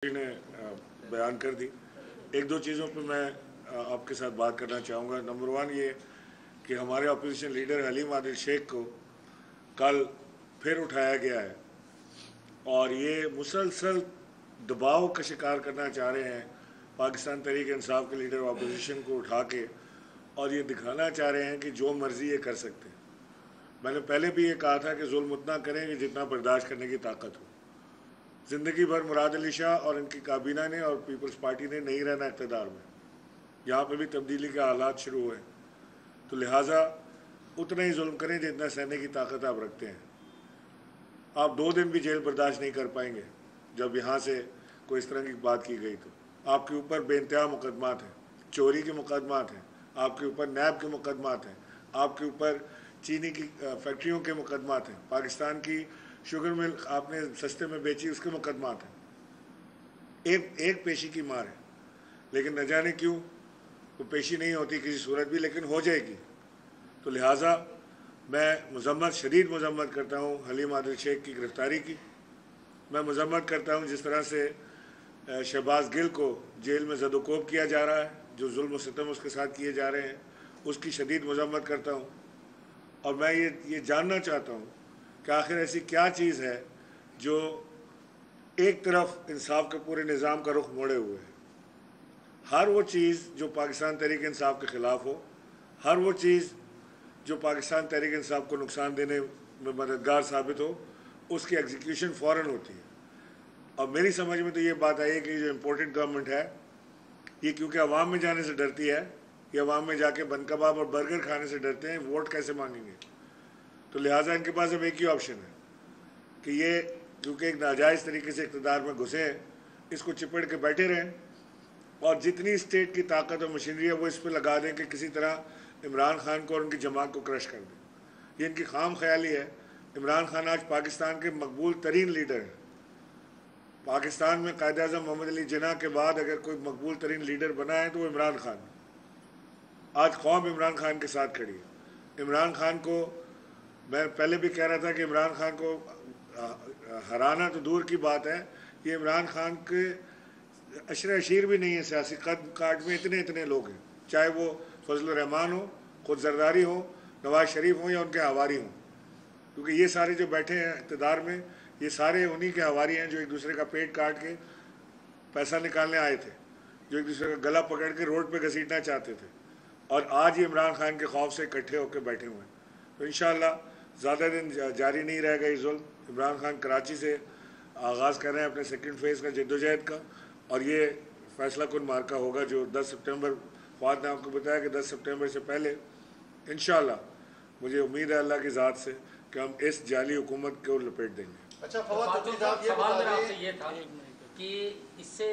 ने बयान कर दी। एक दो चीज़ों पे मैं आपके साथ बात करना चाहूँगा। नंबर वन ये कि हमारे अपोजिशन लीडर हलीम आदिल शेख को कल फिर उठाया गया है और ये मुसलसल दबाव का शिकार करना चाह रहे हैं पाकिस्तान तहरीक इंसाफ के लीडर अपोजिशन को उठा के, और ये दिखाना चाह रहे हैं कि जो मर्ज़ी ये कर सकते हैं। मैंने पहले भी ये कहा था कि जुल्म उतना करें कि जितना बर्दाश्त करने की ताकत हो। ज़िंदगी भर मुराद अली शाह और इनकी काबीना ने और पीपल्स पार्टी ने नहीं रहना इक़्तिदार में, यहाँ पे भी तब्दीली के हालात शुरू हुए, तो लिहाजा उतना ही जुल्म करें जितना सहने की ताकत आप रखते हैं। आप 2 दिन भी जेल बर्दाश्त नहीं कर पाएंगे जब यहाँ से कोई इस तरह की बात की गई। तो आपके ऊपर बेइंतहा मुकदमात हैं, चोरी के मुकदमात हैं, आपके ऊपर नैब के मुकदमात हैं, आपके ऊपर चीनी की फैक्ट्रियों के मुकदमात हैं, पाकिस्तान की शुगर मिल आपने सस्ते में बेची उसके मुकदमात हैं। एक पेशी की मार है, लेकिन न जाने क्यों वो पेशी नहीं होती किसी सूरत भी, लेकिन हो जाएगी। तो लिहाजा मैं शदीद मजम्मत करता हूँ हलीम आदिल शेख की गिरफ़्तारी की। मैं मजम्मत करता हूँ जिस तरह से शहबाज गिल को जेल में ज़दोकोब किया जा रहा है, जो जुल्म सितम उसके साथ किए जा रहे हैं, उसकी शदीद मजम्मत करता हूँ। और मैं ये जानना चाहता हूँ कि आखिर ऐसी क्या चीज़ है जो एक तरफ इंसाफ के पूरे निज़ाम का रुख मोड़े हुए है। हर वो चीज़ जो पाकिस्तान तहरीक इंसाफ के ख़िलाफ़ हो, हर वो चीज़ जो पाकिस्तान तहरीक इंसाफ को नुकसान देने में मददगार साबित हो, उसकी एग्जीक्यूशन फ़ौरन होती है। और मेरी समझ में तो ये बात आई है कि जो इम्पोर्टेंट गवर्नमेंट है, ये क्योंकि अवाम में जाने से डरती है, ये अवाम में जाके बन कबाब और बर्गर खाने से डरते हैं, वोट कैसे मांगेंगे। तो लिहाजा इनके पास अब एक ही ऑप्शन है कि ये क्योंकि एक नाजायज़ तरीके से इक़्तिदार में घुसे हैं, इसको चिपड़ के बैठे रहें और जितनी स्टेट की ताकत और मशीनरी है वो इस पर लगा दें कि किसी तरह इमरान खान को और उनकी जमात को क्रश कर दें। ये इनकी खाम ख्याली है। इमरान खान आज पाकिस्तान के मकबूल तरीन लीडर हैं। पाकिस्तान में कायद-ए-आज़म मोहम्मद अली जिन्ना के बाद अगर कोई मकबूल तरीन लीडर बना है तो वो इमरान खान। आज कौम इमरान खान के साथ खड़ी है। इमरान खान को मैं पहले भी कह रहा था कि इमरान खान को हराना तो दूर की बात है, ये इमरान खान के अशर अशीर भी नहीं है। सियासी कद काट में इतने लोग हैं, चाहे वो फजल रहमान हो, खुद जरदारी हो, नवाज शरीफ हो या उनके हवारी हों, क्योंकि ये सारे जो बैठे हैं इक़्तिदार में, ये सारे उन्हीं के हवारी हैं जो एक दूसरे का पेट काट के पैसा निकालने आए थे, जो एक दूसरे का गला पकड़ के रोड पे घसीटना चाहते थे, और आज ये इमरान खान के खौफ से इकट्ठे होकर बैठे हुए हैं। तो इंशाअल्लाह ज़्यादा दिन जारी नहीं रहेगा ये जुल्म। इमरान खान कराची से आगाज़ कर रहे हैं अपने सेकंड फेज़ का जद्दोजहद का, और ये फ़ैसला कुन मार्का होगा जो 10 सितंबर, फ़वाद ने आपको बताया कि 10 सितंबर से पहले इंशाअल्लाह मुझे उम्मीद है अल्लाह की ज़ात से कि हम इस जाली हुकूमत को लपेट देंगे। अच्छा फवाद सवाल मेरा आपसे ये था कि इससे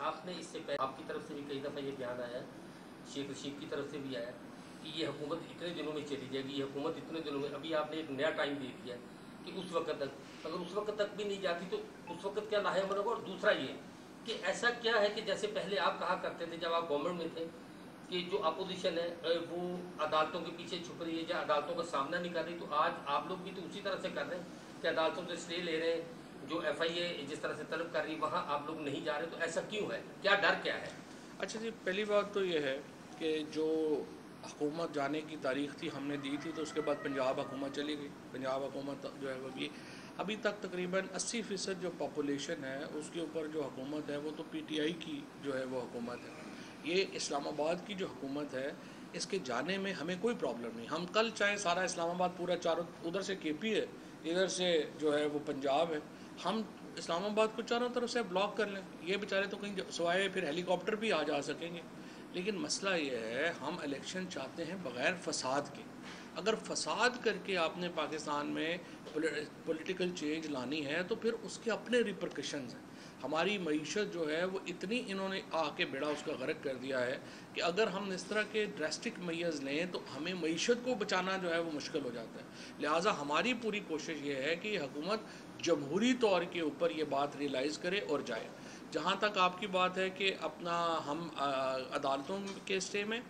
आपने इससे पहले आपकी तरफ से भी कई दफ़ा ये बयान आया, शेख रशीद की तरफ से भी आया कि ये हुकूमत इतने दिनों में चली जाएगी, ये हुकूमत इतने दिनों में, अभी आपने एक नया टाइम दे दिया कि उस वक्त तक, अगर उस वक्त तक भी नहीं जाती तो उस वक्त क्या लाहे होगा। और दूसरा ये कि ऐसा क्या है कि जैसे पहले आप कहा करते थे जब आप गवर्नमेंट में थे कि जो अपोजिशन है वो अदालतों के पीछे छुप रही है या अदालतों का सामना नहीं कर रही, तो आज आप लोग भी तो उसी तरह से कर रहे हैं कि अदालतों से स्टे ले रहे हैं, जो FIA जिस तरह से तलब कर रही है वहाँ आप लोग नहीं जा रहे, तो ऐसा क्यों है, क्या डर क्या है? अच्छा जी, पहली बात तो ये है कि जो हुकूमत जाने की तारीख़ थी हमने दी थी, तो उसके बाद पंजाब हुकूमत चली गई। पंजाब हुकूमत जो है वो भी अभी तक तकरीबन 80% जो पॉपुलेशन है उसके ऊपर जो हुकूमत है वो तो PTI की जो है वो हुकूमत है। ये इस्लामाबाद की जो हुकूमत है इसके जाने में हमें कोई प्रॉब्लम नहीं। हम कल चाहे सारा इस्लामाबाद पूरा चारों, उधर से KP है, इधर से जो है वो पंजाब है, हम इस्लामाबाद को चारों तरफ से ब्लॉक कर लें, ये बेचारे तो कहीं सवाए फिर हेलीकॉप्टर भी आ जा सकेंगे। लेकिन मसला ये है, हम इलेक्शन चाहते हैं बग़ैर फ़साद के। अगर फ़साद करके आपने पाकिस्तान में पॉलिटिकल चेंज लानी है तो फिर उसके अपने रिपरकशंस हैं। हमारी मईशत जो है वो इतनी इन्होंने आके बेड़ा उसका गर्क कर दिया है कि अगर हम इस तरह के ड्रास्टिक मेजर्स लें तो हमें मईशत को बचाना जो है वो मुश्किल हो जाता है। लिहाजा हमारी पूरी कोशिश ये है कि हुकूमत जमहूरी तौर के ऊपर ये बात रियलाइज़ करे और जाए। जहाँ तक आपकी बात है कि अपना हम अदालतों के स्टे में,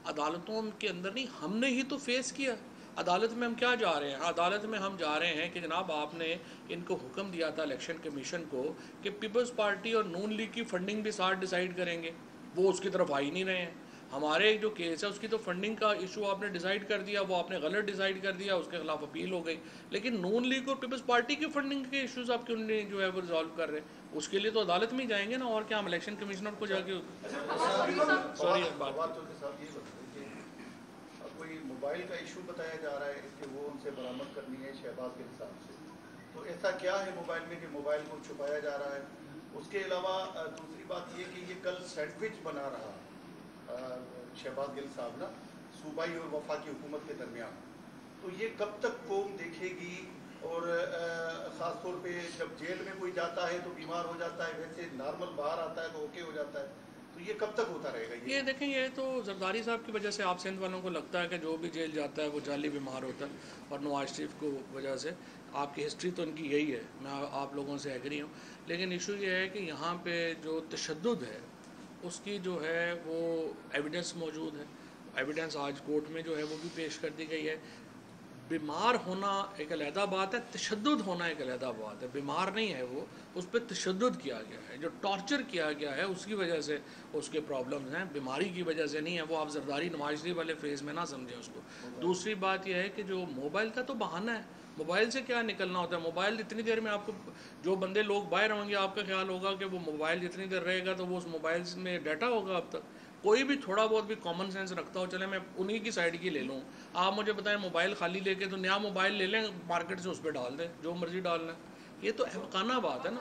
अदालतों के अंदर नहीं, हमने ही तो फेस किया। अदालत में हम क्या जा रहे हैं? अदालत में हम जा रहे हैं कि जनाब आपने इनको हुक्म दिया था इलेक्शन कमीशन को कि पीपल्स पार्टी और नून लीग की फंडिंग भी साथ डिसाइड करेंगे, वो उसकी तरफ आ ही नहीं रहे हैं। हमारे जो केस है उसकी तो फंडिंग का इशू आपने डिसाइड कर दिया, वो आपने गलत डिसाइड कर दिया, उसके खिलाफ अपील हो गई। लेकिन नून लीग और पीपल्स पार्टी की फंडिंग के इश्यूज आप क्यों नहीं जो है वो रिजॉल्व कर रहे हैं? उसके लिए तो अदालत में ही जाएंगे ना, और क्या हम इलेक्शन कमिश्नर को जाके सॉरी कोई मोबाइल का इशू बताया जा रहा है कि वो उनसे बरामद करनी है शहबाज के हिसाब से, तो ऐसा क्या है मोबाइल में कि मोबाइल को छुपाया जा रहा है? उसके अलावा दूसरी बात ये कि ये कल सैंडविच बना रहा शहबाज गिल साहब ना सूबाई और वफाकी हुकूमत के दरमियान, तो ये कब तक कौम देखेगी? और ख़ास तौर पे जब जेल में कोई जाता है तो बीमार हो जाता है, वैसे नॉर्मल बाहर आता है तो ओके हो जाता है, तो ये कब तक होता रहेगा? ये देखें, ये तो जरदारी साहब की वजह से आप सिंध वालों को लगता है कि जो भी जेल जाता है वो जाली बीमार होता है, और नवाज शरीफ को वजह से आपकी हिस्ट्री तो इनकी यही है, मैं आप लोगों से एग्री हूँ। लेकिन इशू ये है कि यहाँ पे जो तशद्दुद है उसकी जो है वो एविडेंस मौजूद है, एविडेंस आज कोर्ट में जो है वो भी पेश कर दी गई है। बीमार होना एक अलहदा बात है, तशद्दुद होना एक अलहदा बात है। बीमार नहीं है वो, उस पर तशद्दुद किया गया है, जो टॉर्चर किया गया है उसकी वजह से उसके प्रॉब्लम्स हैं, बीमारी की वजह से नहीं है। वो आप जरदारी नवाज शरीफ वाले फेज़ में ना समझें उसको। दूसरी बात यह है कि जो मोबाइल का तो बहाना है, मोबाइल से क्या निकलना होता है? मोबाइल इतनी देर में आपको, जो बंदे लोग बाहर होंगे आपका ख्याल होगा कि वो मोबाइल जितनी देर रहेगा तो वो उस मोबाइल में डाटा होगा। अब तक कोई भी थोड़ा बहुत भी कॉमन सेंस रखता हो, चले मैं उन्हीं की साइड की ले लूँ। आप मुझे बताएं मोबाइल खाली लेके तो नया मोबाइल ले लें मार्केट से, उस पर डाल दें जो मर्जी डालना है। ये तो अहमकाना बात है ना।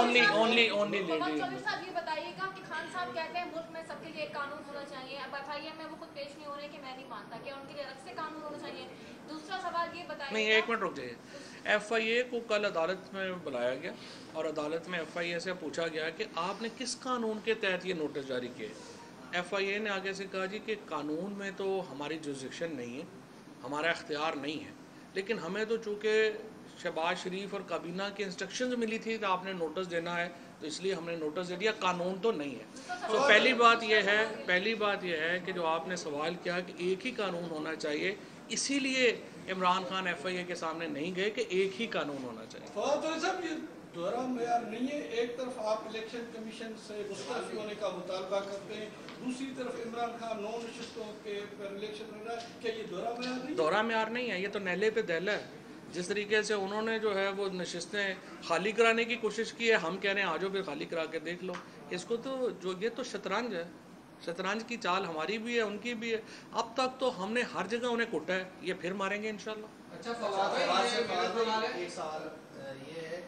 ओनली ये बताइएगा कि खान साहब कहते हैं मुल्क में सबके लिए कानून होना चाहिए, अब FIA में वो खुद पेश नहीं हो रहे कि मैं नहीं मानता कि उनके लिए अलग से कानून होना चाहिए। दूसरा सवाल ये बताइए, नहीं एक मिनट रुक जाइए। FIA को कल अदालत में बुलाया गया और अदालत में FIA से पूछा गया कि आपने किस कानून के तहत ये नोटिस जारी किए। FIA ने आगे से कहा जी कि कानून में तो हमारी जुरिसडिक्शन नहीं है, हमारा इख्तियार नहीं है, लेकिन हमें तो चूँकि शहबाज शरीफ और काबीना की इंस्ट्रक्शंस मिली थी कि आपने नोटिस देना है, तो इसलिए हमने नोटिस दे दिया, कानून तो नहीं है। तो पहली बात यह है कि जो आपने सवाल किया कि एक ही कानून होना चाहिए, इसीलिए इमरान खान FIA के सामने नहीं गए कि एक ही कानून होना चाहिए। दोहरा मेयार नहीं है। एक तरफ आप इलेक्शन कमीशन से मुस्तफ़ी होने का मुतालबा करते हैं, दूसरी तरफ इमरान खान 9 नशिस्तों के इलेक्शन लड़ रहा है, क्या ये दोहरा मेयार नहीं है? दोहरा मेयार नहीं है, ये तो नहले पे दहला है। जिस तरीके से उन्होंने जो है वो नशिस्तें खाली कराने की कोशिश की है, हम कह रहे हैं आ जाओ फिर खाली करा के देख लो। इसको तो जो ये तो शतरंज है, शतरंज की चाल हमारी भी है उनकी भी है। अब तक तो हमने हर जगह उन्हें कुटा है, ये फिर मारेंगे इंशाल्लाह। अच्छा सवाल एक सवाल ये है,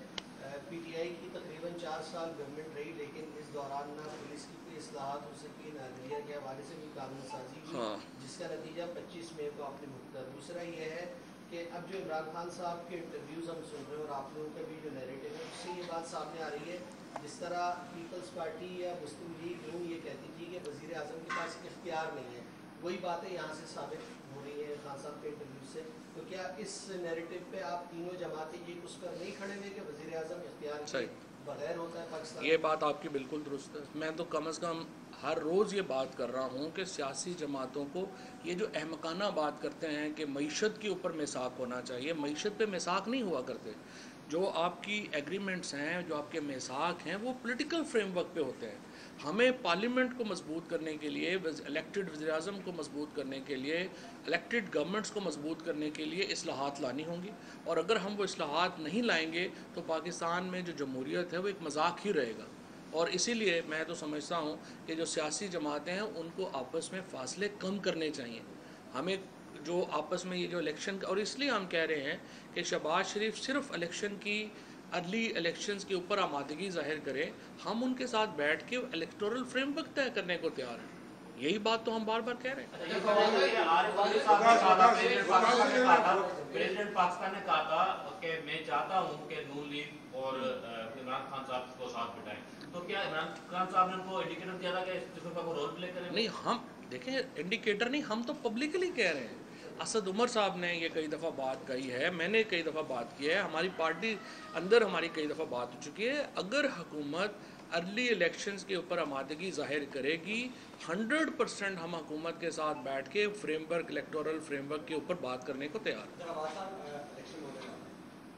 PTI की तकरीबन 4 साल गवर्नमेंट रही, लेकिन इस दौरान ना पुलिस की कोई इस्लाहात हो सकी, ना अदलिया के हवाले से भी कानून साजी की, जिसका नतीजा 25 मई को आपने मुकता। दूसरा ये है कि अब जो इमरान खान साहब के इंटरव्यूज़ हम सुन रहे हैं और आप लोगों का भी जो नैरेटिव है उससे ये बात सामने आ रही है, जिस तरह पीपल्स पार्टी या मुस्लिम लीग यूँ ये कहती थी कि वज़ीर आज़म के पास इख्तियार नहीं है, वही बातें यहाँ से साबित हो रही है खान साहब के इंटरव्यू से। तो क्या इस नैरेटिव पे आप तीनों जमातें ये उस पर नहीं खड़े हुए कि वज़ीर आज़म इख्तियार के बगैर होता है पाकिस्तान? ये बात आपकी बिल्कुल दुरुस्त है। मैं तो कम से कम हर रोज़ ये बात कर रहा हूँ कि सियासी जमातों को ये जो अहमकाना बात करते हैं कि मईशत के ऊपर मिसाक होना चाहिए, मईशत पे मिसाक नहीं हुआ करते। जो आपकी एग्रीमेंट्स हैं, जो आपके मिसाक हैं, वो पॉलिटिकल फ्रेमवर्क पे होते हैं। हमें पार्लियामेंट को मजबूत करने के लिए, इलेक्टेड वज़ीर आज़म को मजबूत करने के लिए, इलेक्टेड गवर्नमेंट्स को मजबूत करने के लिए इस्लाहात लानी होंगी, और अगर हम वो इस्लाहात नहीं लाएंगे तो पाकिस्तान में जो जमहूरियत है वो एक मजाक ही रहेगा। और इसीलिए मैं तो समझता हूँ कि जो सियासी जमातें हैं उनको आपस में फ़ासले कम करने चाहिए। हमें जो आपस में ये जो इलेक्शन, और इसलिए हम कह रहे हैं कि शहबाज शरीफ सिर्फ इलेक्शन की, अर्ली इलेक्शंस के ऊपर आमादगी जाहिर करें, हम उनके साथ बैठ के इलेक्टोरल फ्रेमवर्क तय करने को तैयार हैं। यही बात तो हम बार बार कह रहे हैं। प्रेसिडेंट पाकिस्तान ने कहा था कि मैं चाहता हूं कि नून लीग और इमरान खान साहब को साथ बिठाएं, तो क्या इमरान खान साहब ने उनको इंडिकेटर दिया था कि इसमें रोल प्ले करें? नहीं, हम देखें इंडिकेटर नहीं, हम तो पब्लिकली कह रहे हैं। असद उमर साहब ने ये कई दफ़ा बात कही है, मैंने कई दफ़ा बात की है, हमारी पार्टी अंदर हमारी कई दफ़ा बात हो चुकी है। अगर हुकूमत अर्ली इलेक्शंस के ऊपर आमादगी जाहिर करेगी, 100% हम हुकूमत के साथ बैठ के फ्रेमवर्क, इलेक्टोरल फ्रेमवर्क के ऊपर बात करने को तैयार हैं।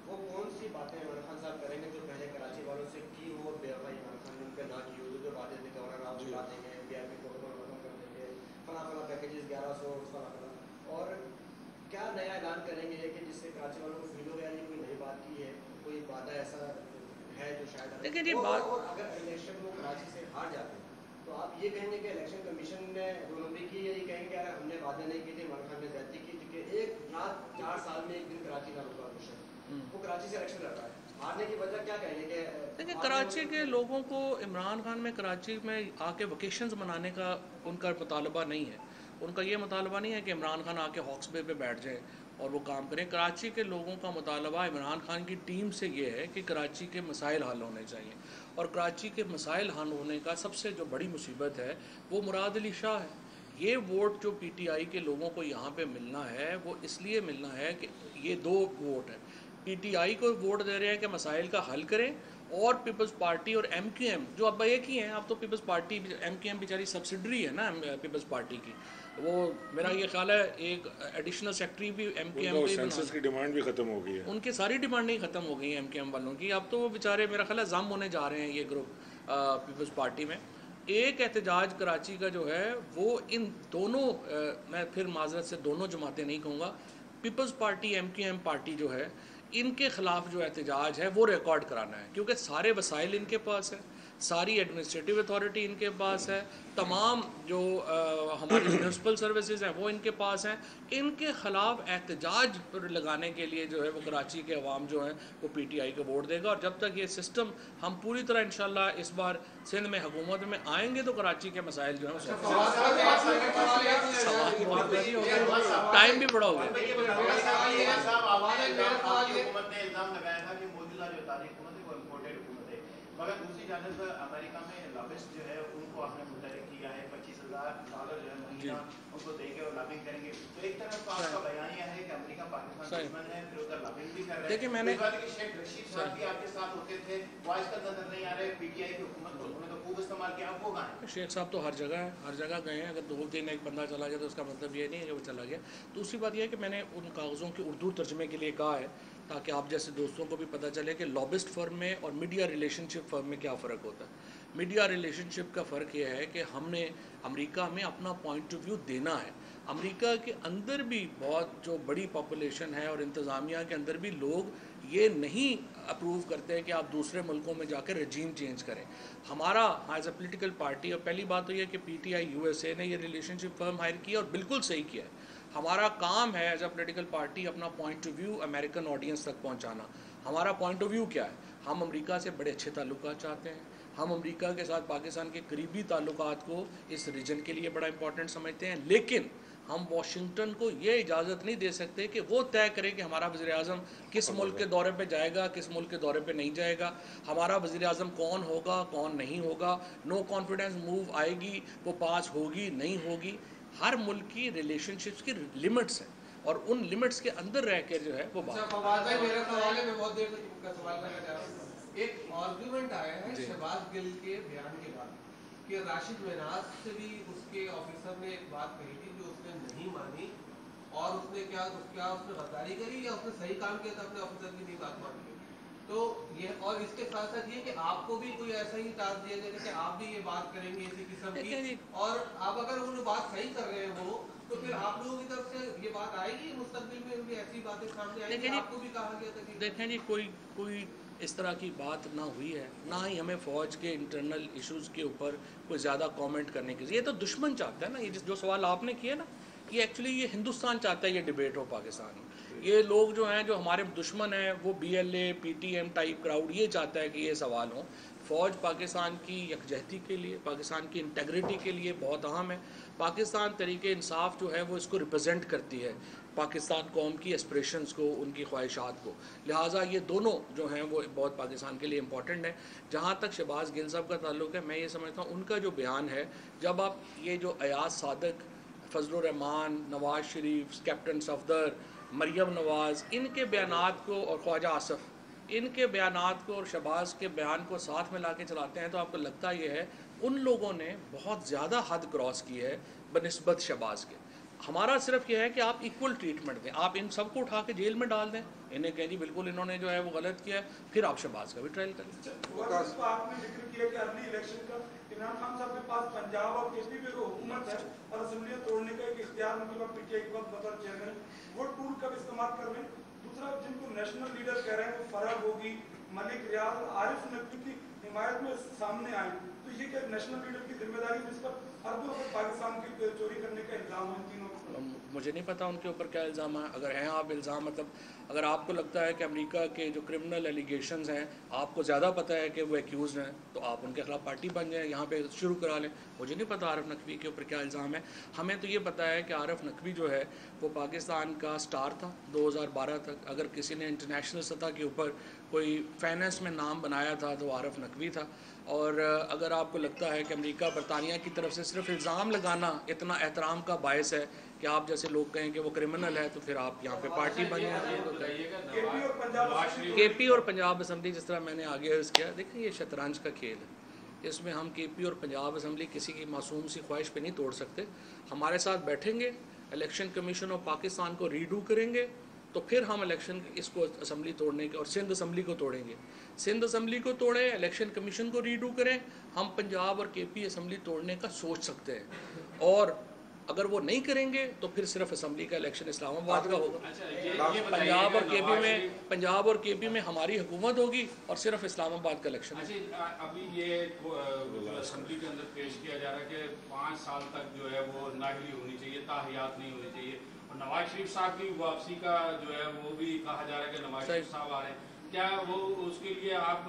वो कौन सी बातें इमरान खान साहब करेंगे जो पहले कराची वालों से की वो बेवफाई इमरान खान ने उन पे ना की हो, जो बातें थे गवर्नर आप बुला देंगे, बीआरपी प्रोटोकॉल खत्म कर देंगे, फला पैकेजेस 1100 फला, और क्या नया ऐलान करेंगे कि जिससे कराची वालों को फील हो गया ये कोई नई बात की है, कोई वादा ऐसा है जो शायद देखिए जी बात, और अगर इलेक्शन में कराची से हार जाते हैं तो आप ये कहेंगे कि इलेक्शन कमीशन ने रोनबी की, या ये कहेंगे यार हमने वादे नहीं किए थे, इमरान खान ने ज्यादती की, क्योंकि एक रात 4 साल में एक दिन कराची का रुका वो कराची से इलेक्शन लड़ रहा है, हारने की वजह क्या कहेंगे कि देखिए कराची के लोगों को इमरान खान में कराची में आके वकेशंस मनाने का उनका मुतालबा नहीं है। उनका ये मुतालबा नहीं है कि इमरान खान आके हॉक्स बे पे बैठ जाए और वो काम करें। कराची के लोगों का मुतालबा इमरान खान की टीम से ये है कि कराची के मसाइल हल होने चाहिए, और कराची के मसाइल हल होने का सबसे जो बड़ी मुसीबत है वो मुराद अली शाह है। ये वोट जो पीटीआई के लोगों को यहाँ पे मिलना है वो इसलिए मिलना है कि ये 2 वोट है, पीटीआई को वोट दे रहे हैं कि मसाइल का हल करें, और पीपल्स पार्टी और एमक्यूएम जो अब एक ही हैं, अब तो पीपल्स पार्टी एमक्यूएम बेचारी सब्सिडरी है ना पीपल्स पार्टी की, वो मेरा ये ख्याल है एक एडिशनल सेक्रेटरी भी एमक्यूएम की डिमांड भी खत्म हो गई है, उनकी सारी डिमांडें खत्म हो गई हैं एमक्यूएम वालों की। अब तो वो बेचारे मेरा ख्याल है जम होने जा रहे हैं ये ग्रुप पीपल्स पार्टी में। एक एहतजाज कराची का जो है वो इन दोनों मैं फिर माजरत से दोनों जमातें नहीं कहूँगा, पीपल्स पार्टी एमक्यूएम पार्टी जो है इनके ख़िलाफ़ जो एहतजाज है वो रिकॉर्ड कराना है, क्योंकि सारे वसाइल इनके पास है, सारी एडमिनिस्ट्रेटिव अथॉरिटी इनके पास है, तमाम जो हमारी म्यूनसिपल सर्विसेज हैं वो इनके पास हैं। इनके ख़िलाफ़ एहतजाज पर लगाने के लिए जो है वो कराची के अवाम जो हैं वो पीटीआई को वोट देगा, और जब तक ये सिस्टम हम पूरी तरह इंशाल्लाह इस बार सिंध में हुकूमत में आएंगे तो कराची के मसाइल जो हैं टाइम भी बड़ा हो गया। मगर दूसरी जानब अमेरिका में लॉबिस्ट जो है उनको आपने मुतहरिक किया है, $25,000 जो है महीना उनको देंगे और लॉबिंग करेंगे। तो एक तरफ तो आपका बयान यह है कि अमेरिका पाकिस्तान दुश्मन है, फिर उधर लॉबिंग भी कर रहे हैं। देखिए मैंने शेख रशीद साहब भी आपके साथ होते थे, वो आजकल नजर नहीं आ रहे, पीटीआई की हुकूमत को उन्होंने तो खूब इस्तेमाल किया, अब वो कहाँ है? शेख साहब तो हर जगह है, हर जगह गए हैं। अगर 2 दिन एक बंदा चला गया तो उसका मतलब ये नहीं है कि वो चला गया। दूसरी बात यह है कि मैंने उन कागज़ों के उर्दू तर्जमे के लिए कहा है ताकि आप जैसे दोस्तों को भी पता चले कि लॉबिस्ट फर्म में और मीडिया रिलेशनशिप फर्म में क्या फ़र्क होता है। मीडिया रिलेशनशिप का फ़र्क यह है कि हमने अमेरिका में अपना पॉइंट ऑफ व्यू देना है। अमेरिका के अंदर भी बहुत जो बड़ी पॉपुलेशन है और इंतज़ामिया के अंदर भी लोग ये नहीं अप्रूव करते हैं कि आप दूसरे मुल्कों में जाकर रजीम चेंज करें। हमारा एज अ पोलिटिकल पार्टी, और पहली बात तो यह कि पीटीआई यूएसए ने ये रिलेशनशिप फर्म हायर किया और बिल्कुल सही किया है। हमारा काम है एज अ पोलिटिकल पार्टी अपना point of view American audience तक पहुंचाना। हमारा पॉइंट ऑफ व्यू क्या है? हम अमेरिका से बड़े अच्छे ताल्लुकात चाहते हैं, हम अमेरिका के साथ पाकिस्तान के करीबी ताल्लुकात को इस रीजन के लिए बड़ा इंपॉर्टेंट समझते हैं, लेकिन हम वाशिंगटन को ये इजाज़त नहीं दे सकते कि वो तय करे कि हमारा वज़ीर-ए-आज़म किस मुल्क के दौरे पे जाएगा, किस मुल्क के दौरे पे नहीं जाएगा, हमारा वज़ीर-ए-आज़म कौन होगा, कौन नहीं होगा, नो कॉन्फिडेंस मूव आएगी, वो पास होगी नहीं होगी। हर मुल्क की रिलेशनशिप्स की लिमिट्स हैं और उन लिमिट्स के अंदर रह कर जो है वो बात। एक आर्गुमेंट आया है शहबाज गिल के बयान के बाद कि राशिद मिनाज से भी उसके ऑफिसर ने एक बात कही थी जो उसने नहीं मानी, और उसने उसने गद्दारी करी या उसने सही काम किया था, अपने ऑफिसर की नहीं बात मानी। तो ये, और इसके साथ साथ ये कि आपको भी कोई ऐसा ही टास्क दिया जाएगा कि आप भी ये बात करेंगे इसी किस्म की, और आप अगर वो बात सही कर रहे हो तो फिर आप लोगों की तरफ से ये बात आएगी मुस्तकबिल में भी ऐसी बातें सामने आएंगी? आपको भी कहा गया था कि देखें जी कोई इस तरह की बात ना हुई है, ना ही हमें फ़ौज के इंटरनल इश्यूज़ के ऊपर कोई ज़्यादा कमेंट करने की। ये तो दुश्मन चाहता है ना, ये जो सवाल आपने किया ना, ये एक्चुअली ये हिंदुस्तान चाहता है ये डिबेट हो पाकिस्तान में। ये लोग जो हैं जो हमारे दुश्मन हैं वो BLA PTM टाइप क्राउड ये चाहता है कि ये सवाल हो। फ़ौज पाकिस्तान की यकजहती के लिए, पाकिस्तान की इंटेग्रिटी के लिए बहुत अहम है। पाकिस्तान तरीके इंसाफ जो है वो इसको रिप्रेजेंट करती है, पाकिस्तान कौम की एस्पिरेशंस को, उनकी ख्वाहिशात को। लिहाजा ये दोनों जो हैं वो बहुत पाकिस्तान के लिए इम्पॉर्टेंट है। जहाँ तक शहबाज गिल साहब का ताल्लुक़ है, मैं ये समझता हूँ उनका जो बयान है, जब आप ये जो अयाज सादक फजलुर रहमान, नवाज शरीफ, कैप्टन सफदर, मरियम नवाज़, इनके बयानात को और ख्वाजा आसफ़, इनके बयानात को और शहबाज के बयान को साथ में ला के चलाते हैं तो आपको लगता ये है उन लोगों ने बहुत ज़्यादा हद क्रॉस की है बनिस्बत शहबाज के। हमारा सिर्फ ये है कि आप इक्वल ट्रीटमेंट दें, आप इन सबको उठा के जेल में डाल दें, इन्हें कहें जी बिल्कुल इन्होंने जो है वो गलत किया है, फिर आप शहबाज का भी ट्रायल करें। आपने जिक्र किया कि अगली इलेक्शन का इमरान खान साहब के पास पंजाब और केपी में जो हुकूमत है और असेंबली तोड़ने का एक इख्तियार उनके पास पीटीआई के बाद बतौर चेयरमैन, वो टूल कब इस्तेमाल कर रहे हैं? दूसरा, जिनको नेशनल लीडर कह रहे हैं वो फराग होगी, मलिक रियाज और आरिफ नकवी की हिमायत में सामने आए, तो ये क्या नेशनल लीडर की जिम्मेदारी जिस पर अरबों रुपए पाकिस्तान की चोरी करने का इल्जाम है तीनों? मुझे नहीं पता उनके ऊपर क्या इल्ज़ाम है। अगर हैं आप इल्ज़ाम, मतलब अगर आपको लगता है कि अमेरिका के जो क्रिमिनल एलिगेशंस हैं आपको ज़्यादा पता है कि वो एक्यूज़ हैं, तो आप उनके खिलाफ पार्टी बन जाएं, यहाँ पे शुरू करा लें। मुझे नहीं पता आरिफ नकवी के ऊपर क्या इल्ज़ाम है। हमें तो ये पता है कि आरिफ नकवी जो है वो पाकिस्तान का स्टार था 2012 तक। अगर किसी ने इंटरनेशनल सतह के ऊपर कोई फाइनेंस में नाम बनाया था तो आरिफ नकवी था। और अगर आपको लगता है कि अमेरिका बरतानिया की तरफ से सिर्फ इल्ज़ाम लगाना इतना एहतराम का बायस है कि आप जैसे लोग कहें कि वो क्रिमिनल है, तो फिर आप यहाँ पे पार्टी बन जाए। केपी और पंजाब असम्बली, जिस तरह मैंने आगे अर्ज़ किया, देखिए ये शतरंज का खेल है, इसमें हम केपी और पंजाब असम्बली किसी की मासूम सी ख्वाहिश पे नहीं तोड़ सकते। हमारे साथ बैठेंगे, इलेक्शन कमीशन ऑफ पाकिस्तान को रीडू करेंगे, तो फिर हम इलेक्शन इसको असम्बली तोड़ने के और सिंध असम्बली को तोड़ेंगे। सिंध असम्बली को तोड़ें, इलेक्शन कमीशन को रीडू करें, हम पंजाब और केपी असम्बली तोड़ने का सोच सकते हैं। और अगर वो नहीं करेंगे तो फिर सिर्फ असम्बली का इलेक्शन इस्लामाबाद का होगा। पंजाब और केपी में हमारी हुकूमत होगी और सिर्फ इस्लामाबाद का इलेक्शन। अभी ये असम्बली के अंदर पेश किया जा रहा है कि 5 साल तक जो है वो नाअहली होनी चाहिए, ताहियात नहीं होनी चाहिए। और नवाज शरीफ साहब की वापसी का जो है वो भी कहा जा रहा है कि नवाज शरीफ साहब आ रहे हैं, क्या वो उसके लिए आप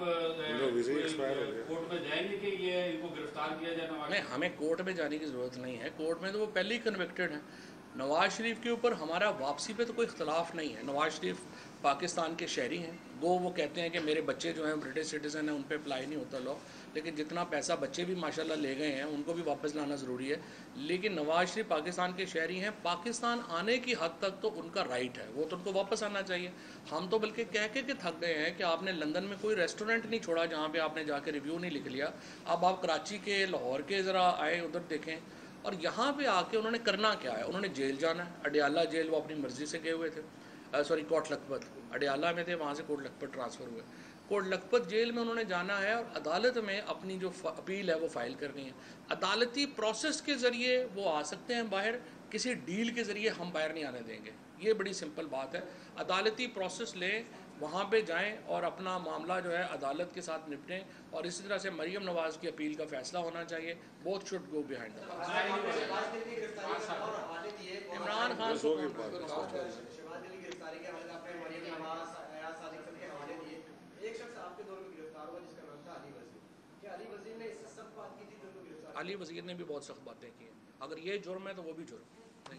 कोर्ट में जाएंगे कि ये इनको गिरफ्तार किया जाए? नवाज नहीं, हमें कोर्ट में जाने की ज़रूरत नहीं है। कोर्ट में तो वो पहले ही कन्विक्टेड हैं। नवाज शरीफ के ऊपर हमारा वापसी पे तो कोई इख्तलाफ नहीं है। नवाज शरीफ पाकिस्तान के शहरी हैं, वो कहते हैं कि मेरे बच्चे जो हैं ब्रिटिश सिटीज़न हैं, उन पर अप्लाई नहीं होता लॉ, लेकिन जितना पैसा बच्चे भी माशाल्लाह ले गए हैं उनको भी वापस लाना ज़रूरी है। लेकिन नवाज शरीफ पाकिस्तान के शहरी हैं, पाकिस्तान आने की हद तक तो उनका राइट है, वो तो उनको वापस आना चाहिए। हम तो बल्कि कह के थक गए हैं कि आपने लंदन में कोई रेस्टोरेंट नहीं छोड़ा जहाँ पे आपने जाके रिव्यू नहीं लिख लिया। अब आप कराची के, लाहौर के ज़रा आए, उधर देखें, और यहाँ पे आके उन्होंने करना क्या है? उन्होंने जेल जाना है। अडियाला जेल वो अपनी मर्ज़ी से गए हुए थे, कोट लखपत, अडियाला में थे, वहाँ से कोट लखपत ट्रांसफ़र हुए। कोट लखपत जेल में उन्होंने जाना है और अदालत में अपनी जो अपील है वो फ़ाइल करनी है। अदालती प्रोसेस के ज़रिए वो आ सकते हैं बाहर, किसी डील के ज़रिए हम बाहर नहीं आने देंगे। ये बड़ी सिंपल बात है। अदालती प्रोसेस लें, वहाँ पे जाएं और अपना मामला जो है अदालत के साथ निपटें। और इसी तरह से मरियम नवाज़ की अपील का फ़ैसला होना चाहिए। Both should go behind the Imran Khan Ali वज़ीर ने भी बहुत सख्त बातें की हैं। अगर ये जुर्म है तो वो भी जुर्म है।